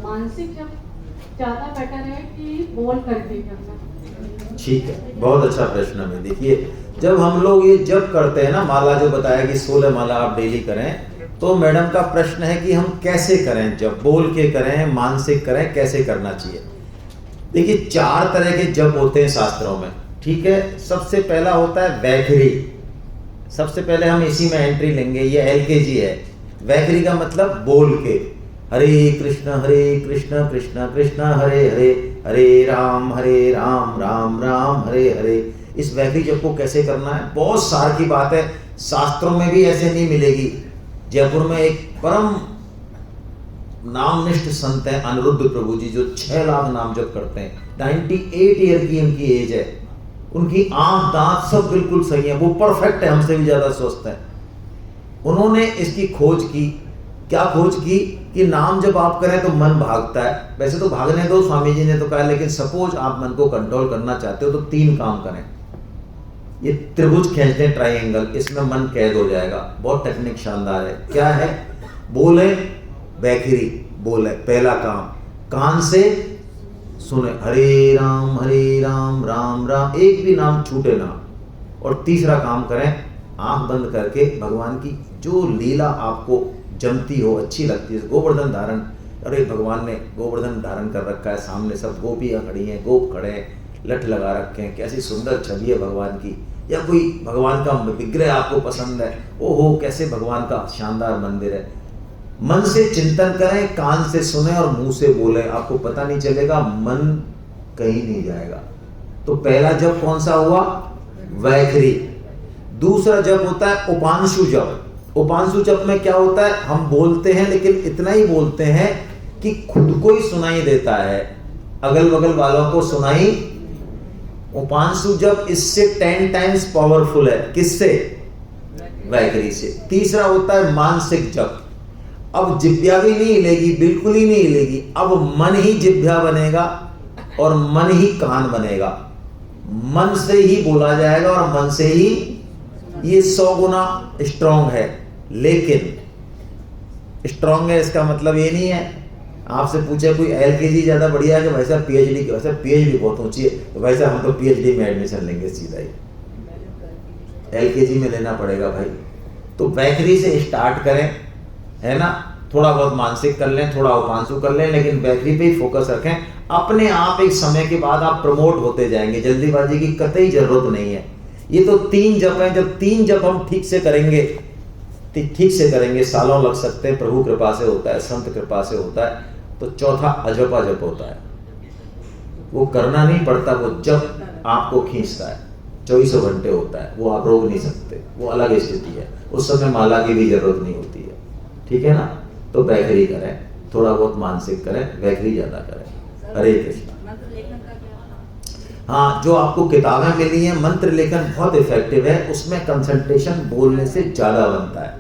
मानसिक जब ज्यादा बेटर है कि बोल करके करना? ठीक है, बहुत अच्छा प्रश्न है। देखिए, जब हम लोग ये जप करते हैं ना, माला जो बताया कि 16 माला आप डेली करें, तो मैडम का प्रश्न है कि हम कैसे करें, जब बोल के करें, मानसिक करें, कैसे करना चाहिए। देखिए, 4 तरह के जप होते हैं शास्त्रों में, ठीक है। सबसे पहला होता है वैखरी। सबसे पहले हम इसी में एंट्री लेंगे, ये LKG है। वैखरी का मतलब बोल के, हरे कृष्ण कृष्ण कृष्ण हरे हरे, हरे राम राम राम हरे हरे। इस वैखरी जप को कैसे करना है, बहुत सार की बात है, शास्त्रों में भी ऐसे नहीं मिलेगी। जयपुर में एक परम नामनिष्ठ संत हैं अनिरुद्ध प्रभु जी, जो 6 लाख नाम जप करते हैं। 98 ईयर की उनकी एज है, उनकी आंख दांत सब बिल्कुल सही है, वो परफेक्ट है, हमसे भी ज्यादा स्वस्थ है। उन्होंने इसकी खोज की। क्या खोज की कि नाम जब आप करें तो मन भागता है। वैसे तो भागने दो, स्वामी जी ने तो कहा, लेकिन सपोज आप मन को कंट्रोल करना चाहते हो तो 3 काम करें। ये त्रिभुज खींचते हैं, ट्राइंगल, इसमें मन कैद हो जाएगा। बहुत टेक्निक शानदार है। क्या है? बोले वैखरी, बोले पहला काम, कान से सुने हरे राम राम राम, एक भी नाम छूटे ना। और तीसरा काम करें, आंख बंद करके भगवान की जो लीला आपको जमती हो, अच्छी लगती है, गोवर्धन धारण, अरे भगवान ने गोवर्धन धारण कर रखा है, सामने सब गोपियाँ खड़ी हैं, गोप खड़े हैं, लठ लगा रखे हैं, कैसी सुंदर छवि है भगवान की। या कोई भगवान का विग्रह आपको पसंद है, ओहो कैसे भगवान का शानदार मंदिर है। मन से चिंतन करें, कान से सुने और मुंह से बोले, आपको पता नहीं चलेगा, मन कहीं नहीं जाएगा। तो पहला जप कौन सा हुआ? वैखरी। दूसरा जप होता है उपांशु जप। उपांशु जप में क्या होता है, हम बोलते हैं लेकिन इतना ही बोलते हैं कि खुद को ही सुनाई देता है, अगल बगल वालों को सुनाई। उपांशु जप इससे 10 टाइम्स पावरफुल है। किससे? वैखरी से। तीसरा होता है मानसिक जप। अब जिह्वा भी नहीं हिलेगी, बिल्कुल ही नहीं हिलेगी, अब मन ही जिह्वा बनेगा और मन ही कान बनेगा। मन से ही बोला जाएगा और मन से ही, ये 100 गुना स्ट्रांग है। लेकिन स्ट्रांग है इसका मतलब ये नहीं है, आपसे पूछे कोई LKG ज्यादा बढ़िया है कि वैसा PhD की, वैसा PhD बहुत ऊंची है, तो वैसा हम तो PhD में एडमिशन लेंगे सीधा ही, LKG में लेना पड़ेगा भाई। तो वैखरी से स्टार्ट करें, है ना, थोड़ा बहुत मानसिक कर लें, थोड़ा उपांशु कर लें, लेकिन वैखरी पे ही फोकस रखें। अपने आप एक समय के बाद आप प्रमोट होते जाएंगे, जल्दीबाजी की कतई जरूरत नहीं है। ये तो 3 जप हैं, जब 3 जप हम ठीक से करेंगे, सालों लग सकते हैं, प्रभु कृपा से होता है, संत कृपा से होता है। तो चौथा अजपा जप होता है, वो करना नहीं पड़ता, वो जप आपको खींचता है, 24 घंटे होता है, वो आप रोक नहीं सकते, वो अलग स्थिति है, उस समय माला की भी जरूरत नहीं होती है, ठीक है ना। तो वैखरी करें, थोड़ा बहुत मानसिक करें, वैखरी ज्यादा करें। हरे कृष्ण। हाँ, जो आपको किताबें मिली हैं, मंत्र लेखन बहुत इफेक्टिव है, उसमें कंसंट्रेशन बोलने से ज्यादा बनता है,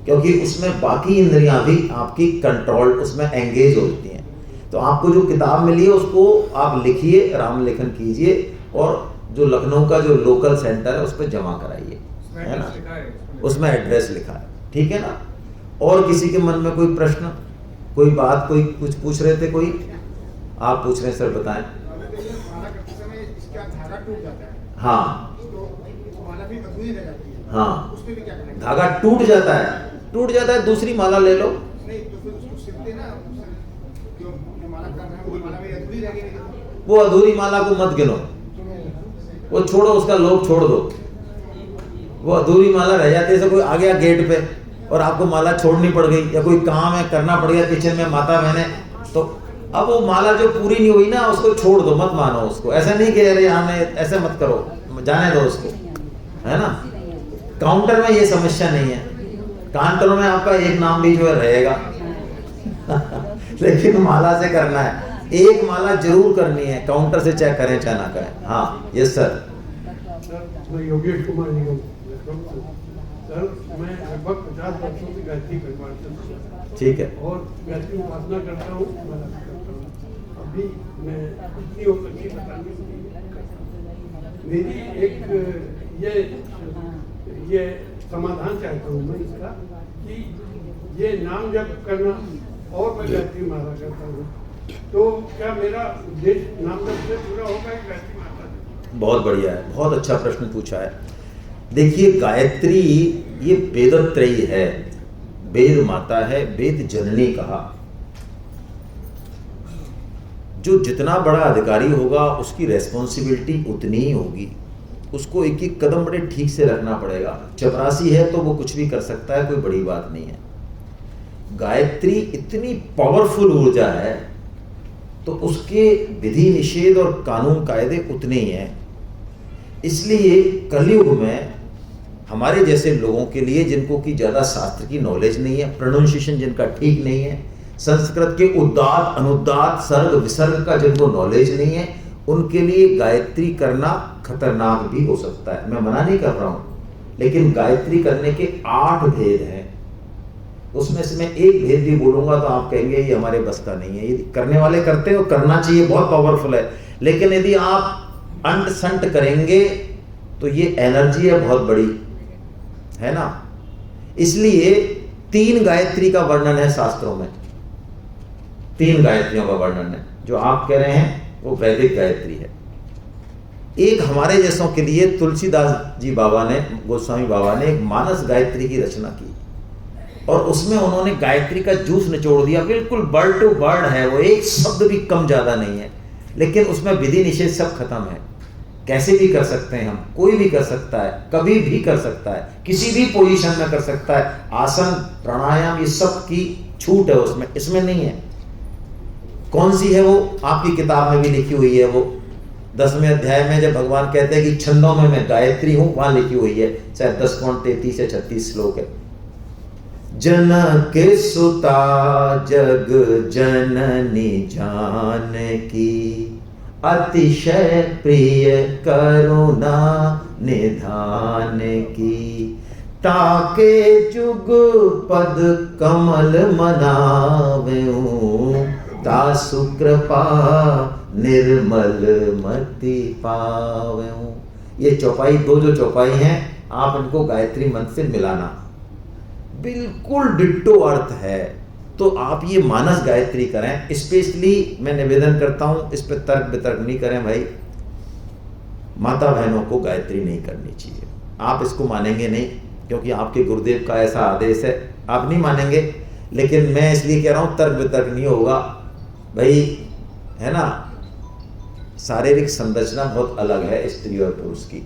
क्योंकि उसमें बाकी इंद्रियां भी आपकी कंट्रोल, उसमें एंगेज होती हैं। तो आपको जो किताब मिली है उसको आप लिखिए, राम लेखन कीजिए, और जो लखनऊ का जो लोकल सेंटर है उस पर जमा कराइए, है ना, उसमें एड्रेस लिखा है, ठीक है ना। और किसी के मन में कोई प्रश्न, कोई बात, कोई कुछ पूछ रहे थे, कोई आप पूछ रहे हैं, सर बताएं। हाँ हाँ, धागा टूट जाता है, दूसरी माला ले लो। वो अधूरी माला को मत गिनो, वो छोड़ो, उसका लोभ छोड़ दो। वो अधूरी माला रह जाती है, जैसे कोई आ गया गेट पे और आपको माला छोड़नी पड़ गई, या कोई काम है करना पड़ गया किचन में, माता बहने, तो अब वो माला जो पूरी नहीं हुई ना, उसको छोड़ दो, मत मानो उसको। ऐसा नहीं कह रहे हमें, ऐसे मत करो, जाने दो उसको, है ना। काउंटर में ये समस्या नहीं है, काउंटर में आपका एक नाम भी जो है रहेगा लेकिन माला से करना है, एक माला जरूर करनी है, काउंटर से चाहे करें चाहे ना करें। हाँ, यस सर। योगेश कुमार निगम। सर, मैं लगभग 50 वर्षों से गायत्री परिवार से, ठीक है, और गायत्री उपासना करता हूँ। अभी मैं इतनी हो सकती मेरी एक ये समाधान चाहता हूँ मैं इसका, कि ये नाम जप करना और मैं गायत्री माला करता हूँ, तो क्या मेरा उद्देश्य नाम जप से पूरा होगा कि गायत्री माला से? बहुत बढ़िया है, बहुत अच्छा प्रश्न पूछा है। देखिए, गायत्री ये वेदत्रयी है, वेद माता है, वेद जननी कहा। जो जितना बड़ा अधिकारी होगा उसकी रेस्पॉन्सिबिलिटी उतनी ही होगी, उसको एक एक कदम बड़े ठीक से रखना पड़ेगा। चपरासी है तो वो कुछ भी कर सकता है, कोई बड़ी बात नहीं है। गायत्री इतनी पावरफुल ऊर्जा है तो उसके विधि निषेध और कानून कायदे उतने ही हैं। इसलिए कलयुग में हमारे जैसे लोगों के लिए, जिनको की ज़्यादा शास्त्र की नॉलेज नहीं है, प्रोनाउंसिएशन जिनका ठीक नहीं है, संस्कृत के उदात्त अनुदात्त सर्ग विसर्ग का जिनको नॉलेज नहीं है, उनके लिए गायत्री करना खतरनाक भी हो सकता है। मैं मना नहीं कर रहा हूँ, लेकिन गायत्री करने के 8 भेद हैं। उसमें से मैं एक भेद भी बोलूंगा तो आप कहेंगे ये हमारे बस का नहीं है। ये करने वाले करते हो, करना चाहिए, बहुत पावरफुल है। लेकिन यदि आप अंट संट करेंगे तो ये एनर्जी है बहुत बड़ी, है ना। इसलिए 3 गायत्री का वर्णन है शास्त्रों में, 3 गायत्रियों का वर्णन है। जो आप कह रहे हैं वो वैदिक गायत्री है। एक हमारे जैसों के लिए तुलसीदास जी बाबा ने, गोस्वामी बाबा ने एक मानस गायत्री की रचना की, और उसमें उन्होंने गायत्री का जूस निचोड़ दिया। बिल्कुल वर्ड टू वर्ड है वो, एक शब्द भी कम ज्यादा नहीं है, लेकिन उसमें विधि निषेध सब खत्म है। कैसे भी कर सकते हैं हम, कोई भी कर सकता है, कभी भी कर सकता है, किसी भी पोजीशन में कर सकता है। आसन प्राणायाम ये सब की छूट है उसमें, इसमें नहीं है। कौन सी है वो? आपकी किताब में भी लिखी हुई है वो 10वें अध्याय में, जब भगवान कहते हैं कि छंदों में मैं गायत्री हूं, वहां लिखी हुई है, शायद 10.33 या 36 श्लोक है। जनक सुता जग जननी जानकी, अतिशय प्रिय करुणा निधान की, ताके जुग पद कमल मनावें, तासु कृपा निर्मल मति पावें। ये चौपाई, 2 जो चौपाई हैं, आप इनको गायत्री मंत्र से मिलाना, बिल्कुल डिट्टो अर्थ है। तो आप ये मानस गायत्री करें। स्पेशली मैं निवेदन करता हूं, इस पे तर्क वितर्क नहीं करें भाई। माता बहनों को गायत्री नहीं करनी चाहिए। आप इसको मानेंगे नहीं, क्योंकि आपके गुरुदेव का ऐसा आदेश है, आप नहीं मानेंगे। लेकिन मैं इसलिए कह रहा हूं, तर्क वितर्क नहीं होगा भाई, है ना। शारीरिक संरचना बहुत अलग है स्त्री और पुरुष की।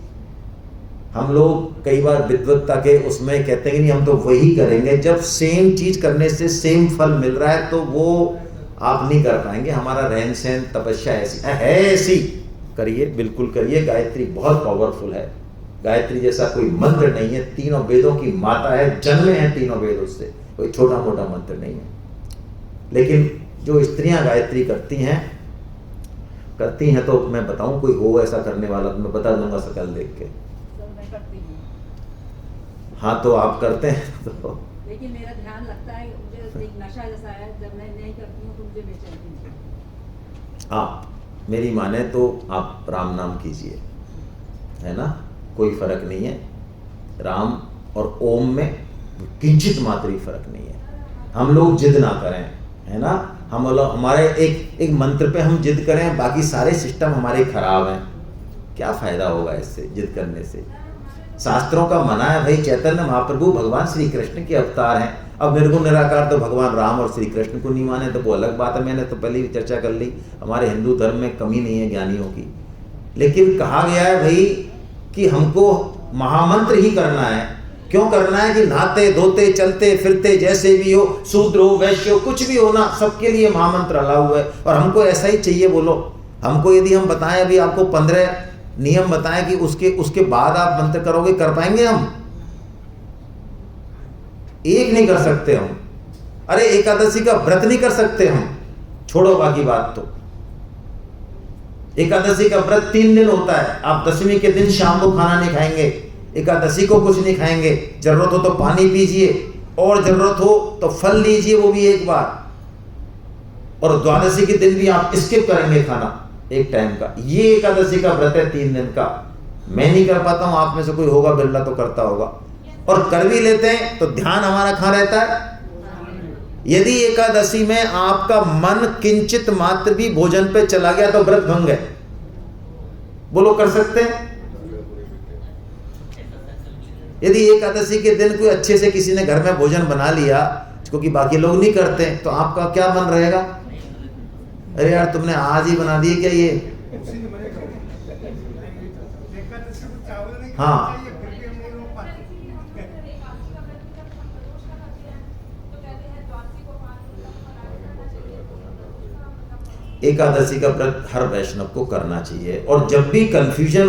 हम लोग कई बार विद्वत्ता के उसमें कहते हैं कि नहीं हम तो वही करेंगे। जब सेम चीज करने से सेम फल मिल रहा है तो वो आप नहीं कर पाएंगे। हमारा रहन सहन तपस्या ऐसी है, ऐसी करिए, बिल्कुल करिए। गायत्री बहुत पावरफुल है, गायत्री जैसा कोई मंत्र नहीं है। 3 वेदों की माता है, जन्मे हैं 3 वेद उससे, कोई छोटा मोटा मंत्र नहीं है। लेकिन जो स्त्रियां गायत्री करती हैं तो मैं बताऊं कोई हो ऐसा करने वाला तो मैं बता दूंगा शक्ल देख के। हाँ तो आप करते हैं तो, लेकिन मेरा ध्यान लगता है, मुझे एक नशा जैसा है, जब मैं नहीं करती हूँ तो मुझे बेचैनी होती है। हाँ मेरी माने तो आप राम नाम कीजिए, है ना, कोई फर्क नहीं है। राम और ओम में किंचित मात्र ही फर्क नहीं है। हम लोग जिद ना करें, है ना। हम लोग हमारे एक मंत्र पे हम जिद करें, बाकी सारे सिस्टम हमारे खराब हैं। क्या फायदा होगा इससे जिद करने से? शास्त्रों का मना है भाई। चैतन्य महाप्रभु भगवान श्री कृष्ण के अवतार हैं। अब निर्गुण निराकार तो भगवान राम और श्री कृष्ण को नहीं माने तो वो अलग बात है। मैंने तो पहले ही चर्चा कर ली, हमारे हिंदू धर्म में कमी नहीं है ज्ञानियों की। लेकिन कहा गया है भाई कि हमको महामंत्र ही करना है। क्यों करना है? कि नहाते धोते चलते फिरते जैसे भी हो, शूद्र हो वैश्य हो, कुछ भी हो ना, सबके लिए महामंत्र अलाउ है। और हमको ऐसा ही चाहिए। बोलो हमको यदि हम बताएं, अभी आपको 15 नियम बताएं कि उसके बाद आप मंत्र करोगे, कर पाएंगे हम? एक नहीं कर सकते हम। अरे एकादशी का व्रत नहीं कर सकते हम, छोड़ो बाकी बात। तो एकादशी का व्रत 3 दिन होता है। आप 10वीं के दिन शाम को खाना नहीं खाएंगे, एकादशी को कुछ नहीं खाएंगे। जरूरत हो तो पानी पीजिए, और जरूरत हो तो फल लीजिए, वो भी एक बार। और द्वादशी के दिन भी आप स्किप करेंगे खाना एक टाइम का। ये एकादशी का व्रत है 3 दिन का। मैं नहीं कर पाता हूं, आप में से कोई होगा बिरला तो करता होगा। और कर भी लेते हैं तो ध्यान हमारा कहां रहता है? यदि एकादशी में आपका मन किंचित मात्र भी भोजन पे चला गया तो व्रत भंग है। बोलो, कर सकते हैं? यदि एकादशी के दिन कोई अच्छे से किसी ने घर में भोजन बना लिया, क्योंकि बाकी लोग नहीं करते, तो आपका क्या मन रहेगा? अरे यार, तुमने आज ही बना दिए क्या ये? हाँ, एकादशी का व्रत हर वैष्णव को करना चाहिए। और जब भी कंफ्यूजन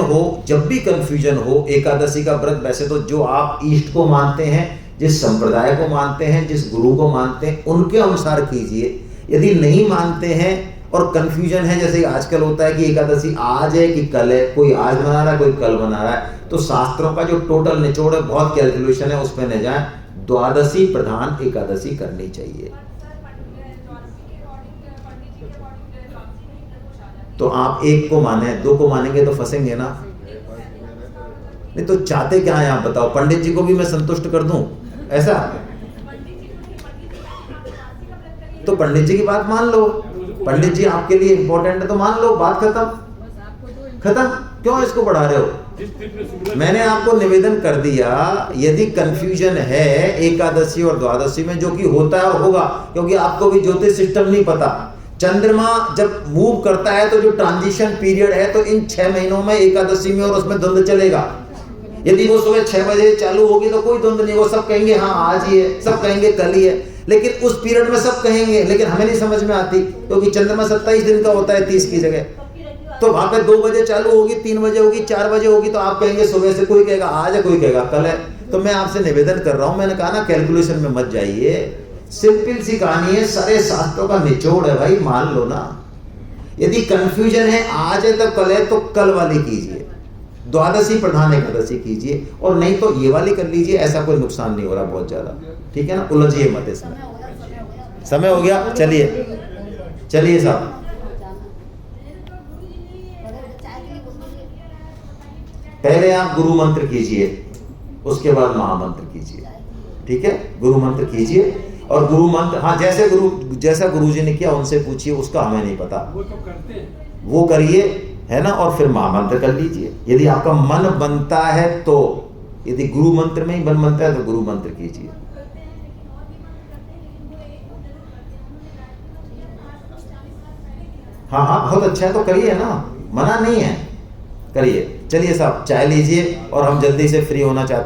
हो एकादशी का व्रत, वैसे तो जो आप ईष्ट को मानते हैं, जिस संप्रदाय को मानते हैं, जिस गुरु को मानते हैं, उनके अनुसार कीजिए। यदि नहीं मानते हैं और कंफ्यूजन है, जैसे आजकल होता है कि एकादशी आज है कि कल है, कोई आज मना रहा है, कोई कल मना रहा है, तो शास्त्रों का जो टोटल निचोड़ है, बहुत कैलकुलेशन है, उस पर न जाए। द्वादशी प्रधान एकादशी करनी चाहिए। तो आप एक को माने, दो को मानेंगे तो फंसेंगे ना। नहीं तो चाहते क्या है आप बताओ? पंडित जी को भी मैं संतुष्ट कर दूं ऐसा? तो पंडित जी की बात मान लो, पंडित जी आपके लिए इंपॉर्टेंट है तो मान लो, बात खत्म। क्यों इसको बढ़ा रहे हो? मैंने आपको निवेदन कर दिया, यदि कंफ्यूजन है एकादशी और द्वादशी में, जो कि होता है और होगा, क्योंकि आपको भी ज्योतिष सिस्टम नहीं पता। चंद्रमा जब मूव करता है तो जो ट्रांजिशन पीरियड है, तो इन 6 महीनों में एकादशी में और उसमें द्वंद्व चलेगा। यदि वो सुबह 6 बजे चालू होगी तो कोई द्वंद्व नहीं, वो सब कहेंगे हाँ आज ही है, सब कहेंगे कल ही है, लेकिन उस पीरियड में सब कहेंगे, लेकिन हमें नहीं समझ में आती, क्योंकि चंद्रमा 27 दिन का होता है 30 की जगह। तो वहां पे 2 बजे चालू होगी, 3 बजे होगी, 4 बजे होगी, तो आप कहेंगे सुबह से, कोई कहेगा आज है, कोई कहेगा कल है। तो मैं आपसे निवेदन कर रहा हूं, मैंने कहा ना कैलकुलेशन में मत जाइए, सिंपल सी कहानी है, सारे शास्त्रों का निचोड़ है भाई, मान लो ना। यदि कंफ्यूजन है आज है तो कल है, तो कल वाली कीजिए, द्वादशी प्रधान एकादशी कीजिए, और नहीं तो ये वाली कर लीजिए, ऐसा कोई नुकसान नहीं हो रहा बहुत ज्यादा, ठीक है ना? उलझिए मत इसमें। समय हो गया, चलिए साहब। पहले आप गुरु मंत्र कीजिए, उसके बाद महामंत्र कीजिए, ठीक है? गुरु मंत्र कीजिए, और गुरु मंत्र, हाँ, जैसा गुरुजी ने किया उनसे पूछिए, उसका हमें नहीं पता, वो तो करते हैं, वो करिए, है ना? और फिर महामंत्र कर लीजिए, यदि आपका मन बनता है तो। यदि गुरु मंत्र में ही मन बनता है तो गुरु मंत्र कीजिए। हाँ, बहुत अच्छा है, तो करिए ना, मना नहीं है, करिए। चलिए साहब, चाय लीजिए, और हम जल्दी से फ्री होना चाहते हैं।